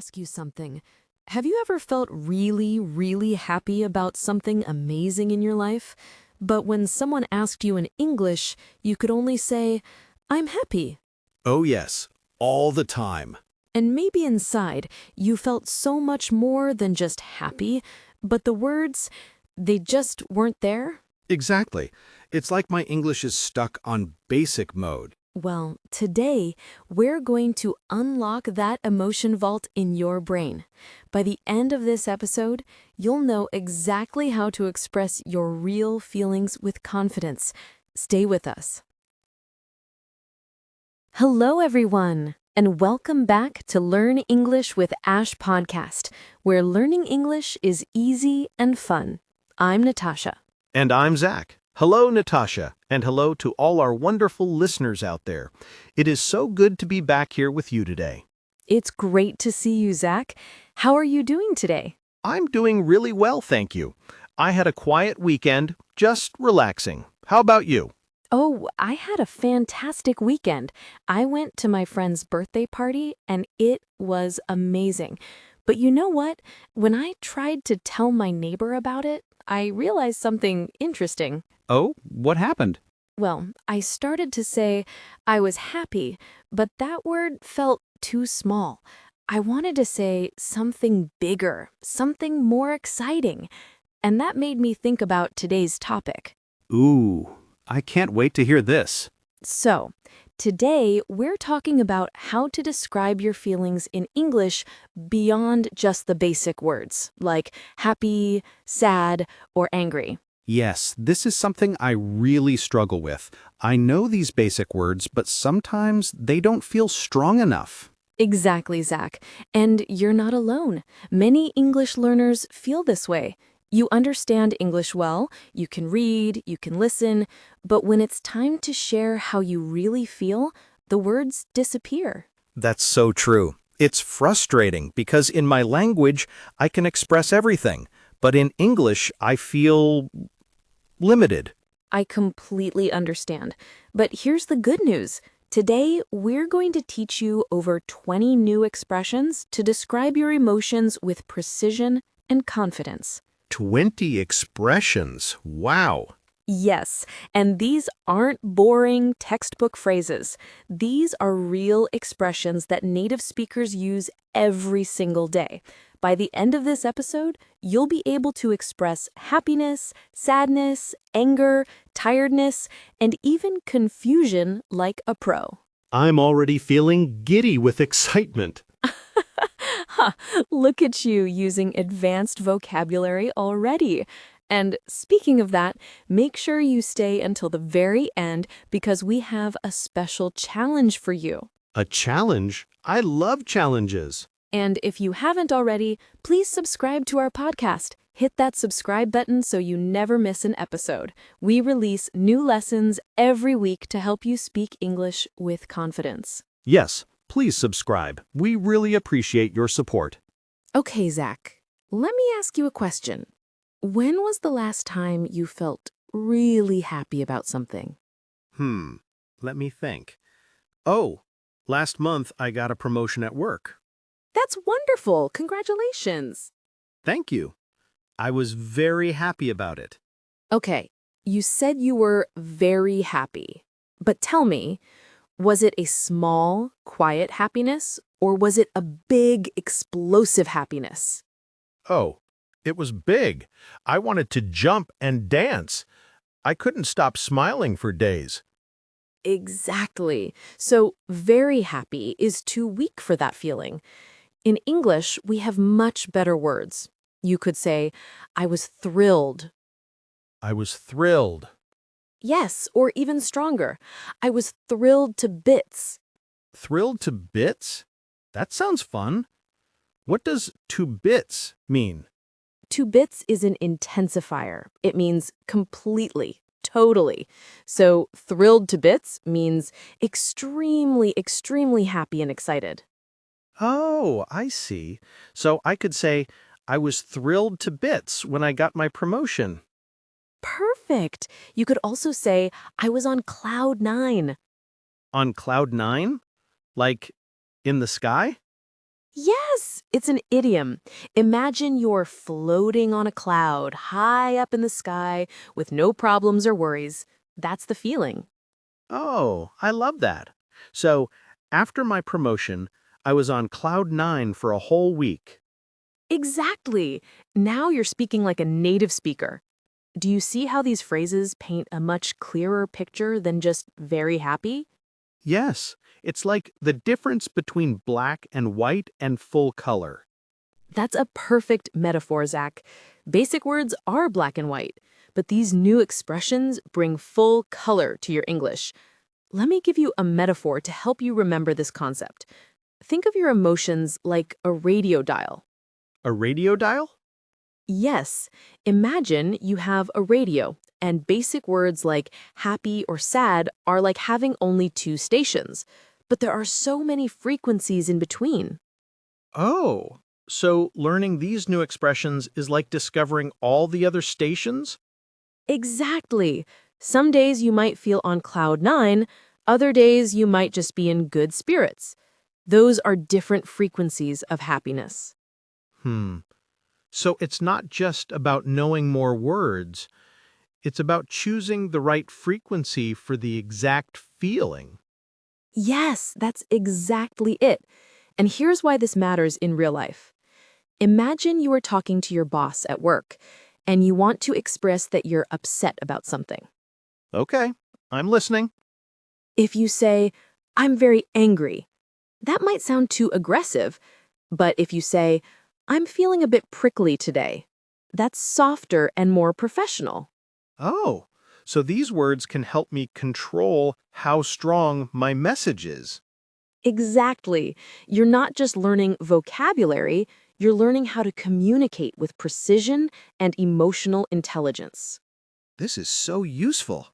ask you something. Have you ever felt really, really happy about something amazing in your life, but when someone asked you in English, you could only say, I'm happy? Oh yes, all the time. And maybe inside, you felt so much more than just happy, but the words, they just weren't there? Exactly. It's like my English is stuck on basic mode. Well, today, we're going to unlock that emotion vault in your brain. By the end of this episode, you'll know exactly how to express your real feelings with confidence. Stay with us. Hello, everyone, and welcome back to Learn English with Ash podcast, where learning English is easy and fun. I'm Natasha. And I'm Zack. Hello, Natasha, and hello to all our wonderful listeners out there. It is so good to be back here with you today. It's great to see you, Zack. How are you doing today? I'm doing really well, thank you. I had a quiet weekend, just relaxing. How about you? Oh, I had a fantastic weekend. I went to my friend's birthday party, and it was amazing. But you know what? When I tried to tell my neighbor about it, I realized something interesting. Oh, what happened? Well, I started to say I was happy, but that word felt too small. I wanted to say something bigger, something more exciting. And that made me think about today's topic. Ooh, I can't wait to hear this. So, today we're talking about how to describe your feelings in English beyond just the basic words, like happy, sad, or angry. Yes, this is something I really struggle with. I know these basic words, but sometimes they don't feel strong enough. Exactly, Zach. And you're not alone. Many English learners feel this way. You understand English well, you can read, you can listen, but when it's time to share how you really feel, the words disappear. That's so true. It's frustrating because in my language, I can express everything, but in English, I feel limited. I completely understand. But here's the good news. Today, we're going to teach you over 20 new expressions to describe your emotions with precision and confidence. 20 expressions. Wow. Yes, and these aren't boring textbook phrases. These are real expressions that native speakers use every single day. By the end of this episode, you'll be able to express happiness, sadness, anger, tiredness, and even confusion like a pro. I'm already feeling giddy with excitement. Ha, look at you using advanced vocabulary already. And speaking of that, make sure you stay until the very end because we have a special challenge for you. A challenge? I love challenges. And if you haven't already, please subscribe to our podcast. Hit that subscribe button so you never miss an episode. We release new lessons every week to help you speak English with confidence. Yes, please subscribe. We really appreciate your support. Okay, Zach, let me ask you a question. When was the last time you felt really happy about something? Let me think. Oh, last month I got a promotion at work. That's wonderful. Congratulations. Thank you. I was very happy about it. Okay, you said you were very happy. But tell me, was it a small, quiet happiness, or was it a big, explosive happiness? Oh, it was big. I wanted to jump and dance. I couldn't stop smiling for days. Exactly. So, very happy is too weak for that feeling. In English, we have much better words. You could say, I was thrilled. I was thrilled. Yes, or even stronger. I was thrilled to bits. Thrilled to bits? That sounds fun. What does to bits mean? To bits is an intensifier. It means completely, totally. So thrilled to bits means extremely, extremely happy and excited. Oh, I see. So I could say, I was thrilled to bits when I got my promotion. Perfect. You could also say, I was on cloud nine. On cloud nine? Like in the sky? Yes, it's an idiom. Imagine you're floating on a cloud high up in the sky with no problems or worries. That's the feeling. Oh, I love that. So, after my promotion, I was on cloud nine for a whole week. Exactly. Now you're speaking like a native speaker. Do you see how these phrases paint a much clearer picture than just very happy? Yes, it's like the difference between black and white and full color. That's a perfect metaphor, Zach. Basic words are black and white, but these new expressions bring full color to your English. Let me give you a metaphor to help you remember this concept. Think of your emotions like a radio dial. A radio dial? Yes, imagine you have a radio, and basic words like happy or sad are like having only two stations. But there are so many frequencies in between. Oh, so learning these new expressions is like discovering all the other stations? Exactly. Some days you might feel on cloud nine, other days you might just be in good spirits. Those are different frequencies of happiness. Hmm. So it's not just about knowing more words, it's about choosing the right frequency for the exact feeling. Yes, that's exactly it. And here's why this matters in real life. Imagine you are talking to your boss at work, and you want to express that you're upset about something. Okay, I'm listening. If you say, I'm very angry, that might sound too aggressive, but if you say, I'm feeling a bit prickly today, that's softer and more professional. Oh, so these words can help me control how strong my message is. Exactly. You're not just learning vocabulary, you're learning how to communicate with precision and emotional intelligence. This is so useful.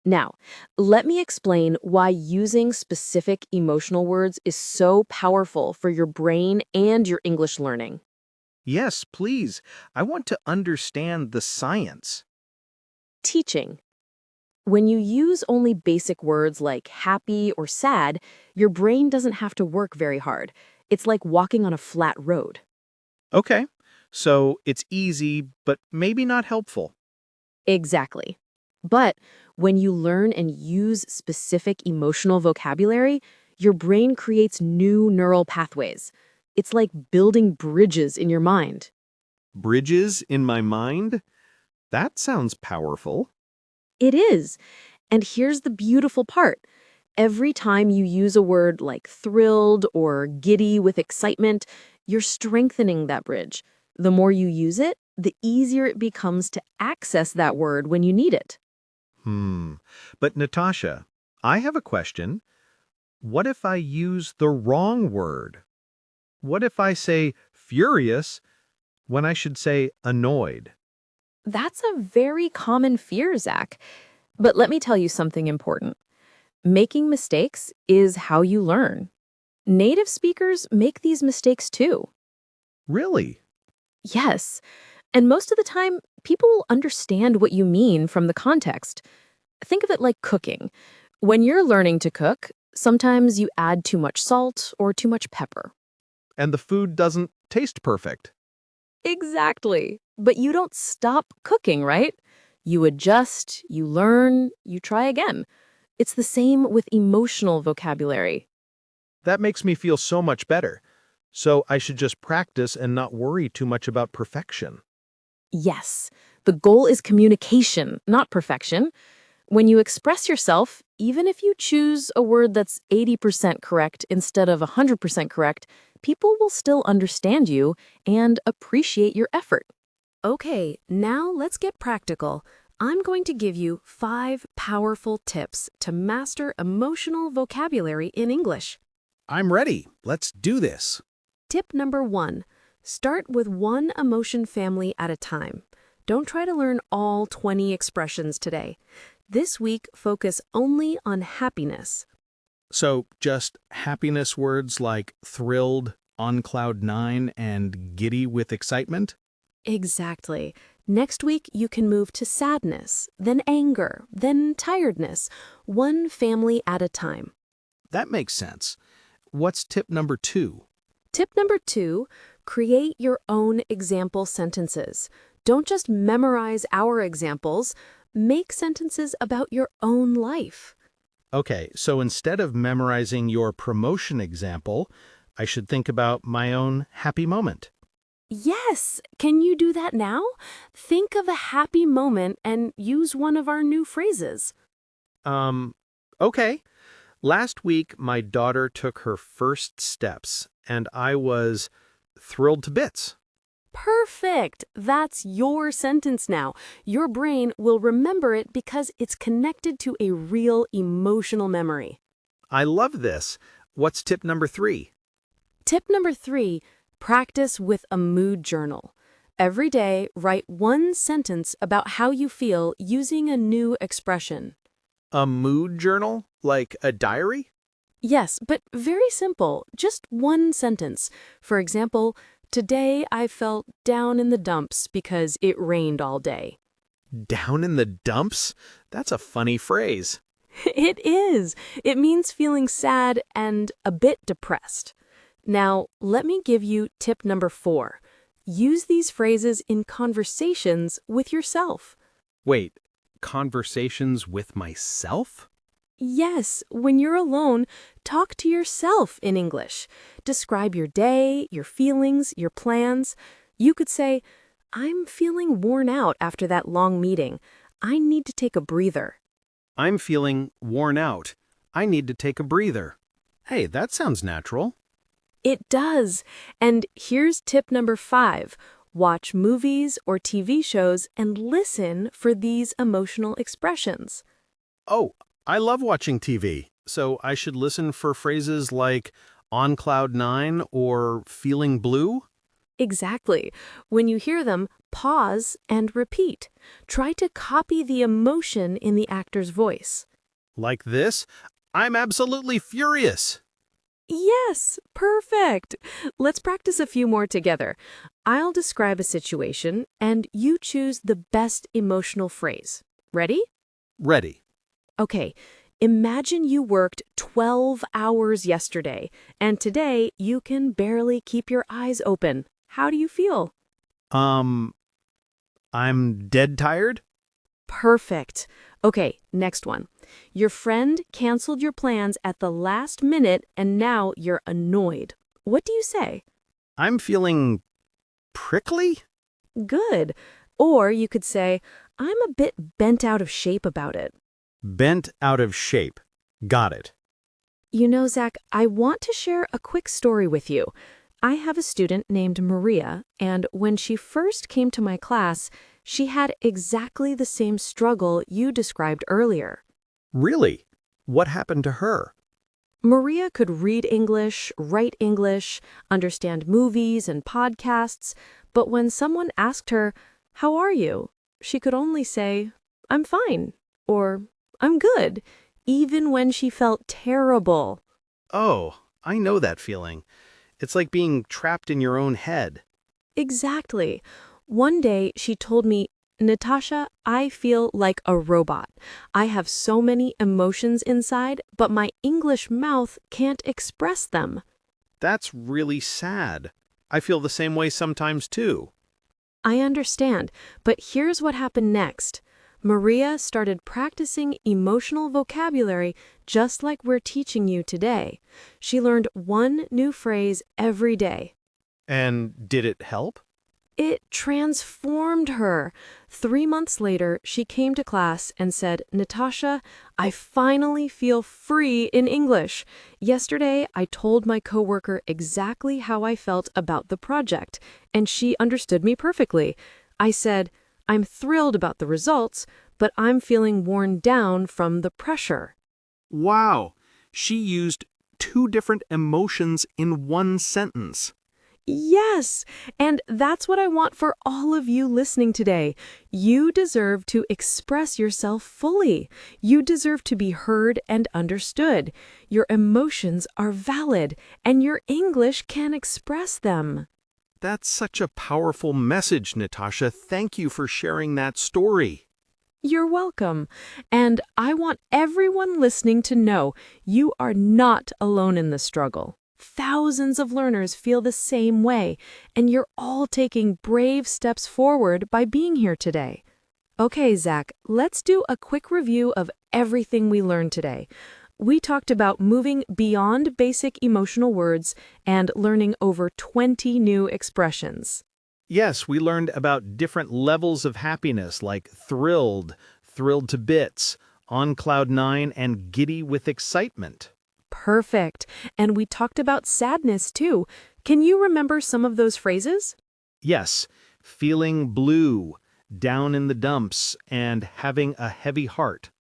Now, let me explain why using specific emotional words is so powerful for your brain and your English learning. Yes, please. I want to understand the science. Teaching. When you use only basic words like happy or sad, your brain doesn't have to work very hard. It's like walking on a flat road. Okay, so it's easy, but maybe not helpful. Exactly. But when you learn and use specific emotional vocabulary, your brain creates new neural pathways. It's like building bridges in your mind. Bridges in my mind? That sounds powerful. It is. And here's the beautiful part. Every time you use a word like thrilled or giddy with excitement, you're strengthening that bridge. The more you use it, the easier it becomes to access that word when you need it. Hmm. But Natasha, I have a question. What if I use the wrong word? What if I say furious when I should say annoyed? That's a very common fear, Zach. But let me tell you something important. Making mistakes is how you learn. Native speakers make these mistakes too. Really? Yes. And most of the time, people will understand what you mean from the context. Think of it like cooking. When you're learning to cook, sometimes you add too much salt or too much pepper. And the food doesn't taste perfect. Exactly. But you don't stop cooking, right? You adjust, you learn, you try again. It's the same with emotional vocabulary. That makes me feel so much better. So I should just practice and not worry too much about perfection. Yes, the goal is communication, not perfection. When you express yourself, even if you choose a word that's 80% correct instead of 100% correct, people will still understand you and appreciate your effort. Okay, now let's get practical. I'm going to give you 5 powerful tips to master emotional vocabulary in English. I'm ready. Let's do this. Tip number 1. Start with one emotion family at a time. Don't try to learn all 20 expressions today. This week, focus only on happiness. So just happiness words like thrilled, on cloud nine, and giddy with excitement? Exactly. Next week, you can move to sadness, then anger, then tiredness, one family at a time. That makes sense. What's tip number 2? Tip number 2, create your own example sentences. Don't just memorize our examples, make sentences about your own life. Okay, so instead of memorizing your promotion example, I should think about my own happy moment. Yes, can you do that now? Think of a happy moment and use one of our new phrases. Um, okay. Last week, my daughter took her first steps, and I was thrilled to bits. Perfect! That's your sentence now. Your brain will remember it because it's connected to a real emotional memory. I love this. What's tip number 3? Tip number 3, practice with a mood journal. Every day, write one sentence about how you feel using a new expression. A mood journal? Like a diary? Yes, but very simple, just one sentence. For example, today I felt down in the dumps because it rained all day. Down in the dumps? That's a funny phrase. It is. It means feeling sad and a bit depressed. Now, let me give you tip number 4. Use these phrases in conversations with yourself. Wait, conversations with myself? Yes, when you're alone, talk to yourself in English. Describe your day, your feelings, your plans. You could say, I'm feeling worn out after that long meeting. I need to take a breather. I'm feeling worn out. I need to take a breather. Hey, that sounds natural. It does. And here's tip number 5. Watch movies or TV shows and listen for these emotional expressions. Oh, I love watching TV, so I should listen for phrases like on cloud nine or feeling blue? Exactly. When you hear them, pause and repeat. Try to copy the emotion in the actor's voice. Like this? I'm absolutely furious. Yes, perfect. Let's practice a few more together. I'll describe a situation, and you choose the best emotional phrase. Ready? Ready. Okay, imagine you worked 12 hours yesterday, and today you can barely keep your eyes open. How do you feel? I'm dead tired? Perfect. Okay, next one. Your friend canceled your plans at the last minute and now you're annoyed. What do you say? I'm feeling prickly? Good. Or you could say, I'm a bit bent out of shape about it. Bent out of shape. Got it. You know, Zach, I want to share a quick story with you. I have a student named Maria, and when she first came to my class, she had exactly the same struggle you described earlier. Really? What happened to her? Maria could read English, write English, understand movies and podcasts, but when someone asked her, "How are you?" she could only say, "I'm fine," or "I'm good," even when she felt terrible. Oh, I know that feeling. It's like being trapped in your own head. Exactly. One day she told me, "Natasha, I feel like a robot. I have so many emotions inside, but my English mouth can't express them." That's really sad. I feel the same way sometimes too. I understand, but here's what happened next. Maria started practicing emotional vocabulary just like we're teaching you today. She learned one new phrase every day. And did it help? It transformed her. 3 months later, she came to class and said, "Natasha, I finally feel free in English. Yesterday, I told my coworker exactly how I felt about the project, and she understood me perfectly. I said, I'm thrilled about the results, but I'm feeling worn down from the pressure." Wow, she used 2 different emotions in one sentence. Yes, and that's what I want for all of you listening today. You deserve to express yourself fully. You deserve to be heard and understood. Your emotions are valid, and your English can express them. That's such a powerful message, Natasha. Thank you for sharing that story. You're welcome. And I want everyone listening to know you are not alone in the struggle. Thousands of learners feel the same way, and you're all taking brave steps forward by being here today. Okay, Zach, let's do a quick review of everything we learned today. We talked about moving beyond basic emotional words and learning over 20 new expressions. Yes, we learned about different levels of happiness like thrilled, thrilled to bits, on cloud nine, and giddy with excitement. Perfect. And we talked about sadness too. Can you remember some of those phrases? Yes, feeling blue, down in the dumps, and having a heavy heart.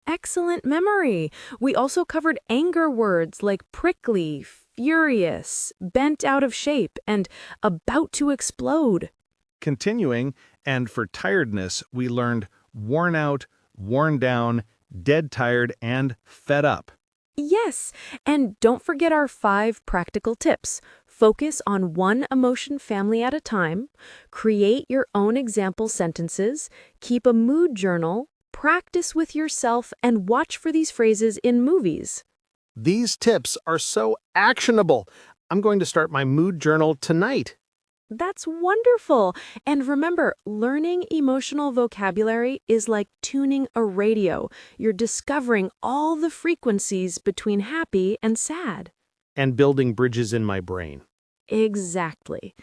Excellent memory. We also covered anger words like prickly, furious, bent out of shape, and about to explode. Continuing, and for tiredness, we learned worn out, worn down, dead tired, and fed up. Yes, and don't forget our 5 practical tips. Focus on one emotion family at a time, create your own example sentences, keep a mood journal, practice with yourself, and watch for these phrases in movies. These tips are so actionable. I'm going to start my mood journal tonight. That's wonderful. And remember, learning emotional vocabulary is like tuning a radio. You're discovering all the frequencies between happy and sad. And building bridges in my brain. Exactly.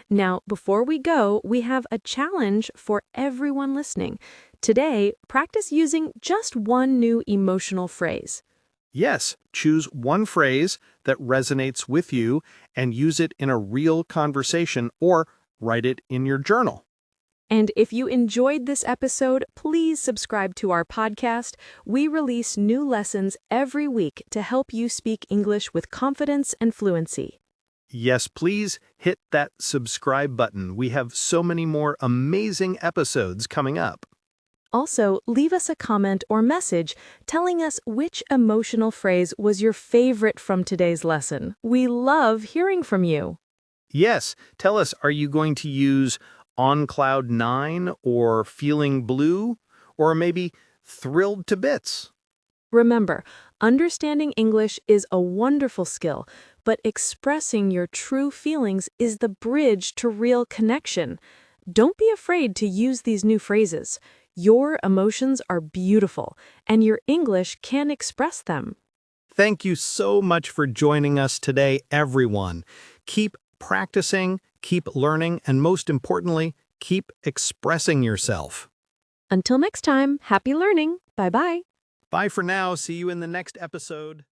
Now, before we go, we have a challenge for everyone listening. Today, practice using just one new emotional phrase. Yes, choose one phrase that resonates with you and use it in a real conversation or write it in your journal. And if you enjoyed this episode, please subscribe to our podcast. We release new lessons every week to help you speak English with confidence and fluency. Yes, please hit that subscribe button. We have so many more amazing episodes coming up. Also, leave us a comment or message telling us which emotional phrase was your favorite from today's lesson. We love hearing from you. Yes, tell us, are you going to use on cloud nine or feeling blue or maybe thrilled to bits? Remember, understanding English is a wonderful skill, but expressing your true feelings is the bridge to real connection. Don't be afraid to use these new phrases. Your emotions are beautiful, and your English can express them. Thank you so much for joining us today, everyone. Keep practicing, keep learning, and most importantly, keep expressing yourself. Until next time, happy learning. Bye-bye. Bye for now. See you in the next episode.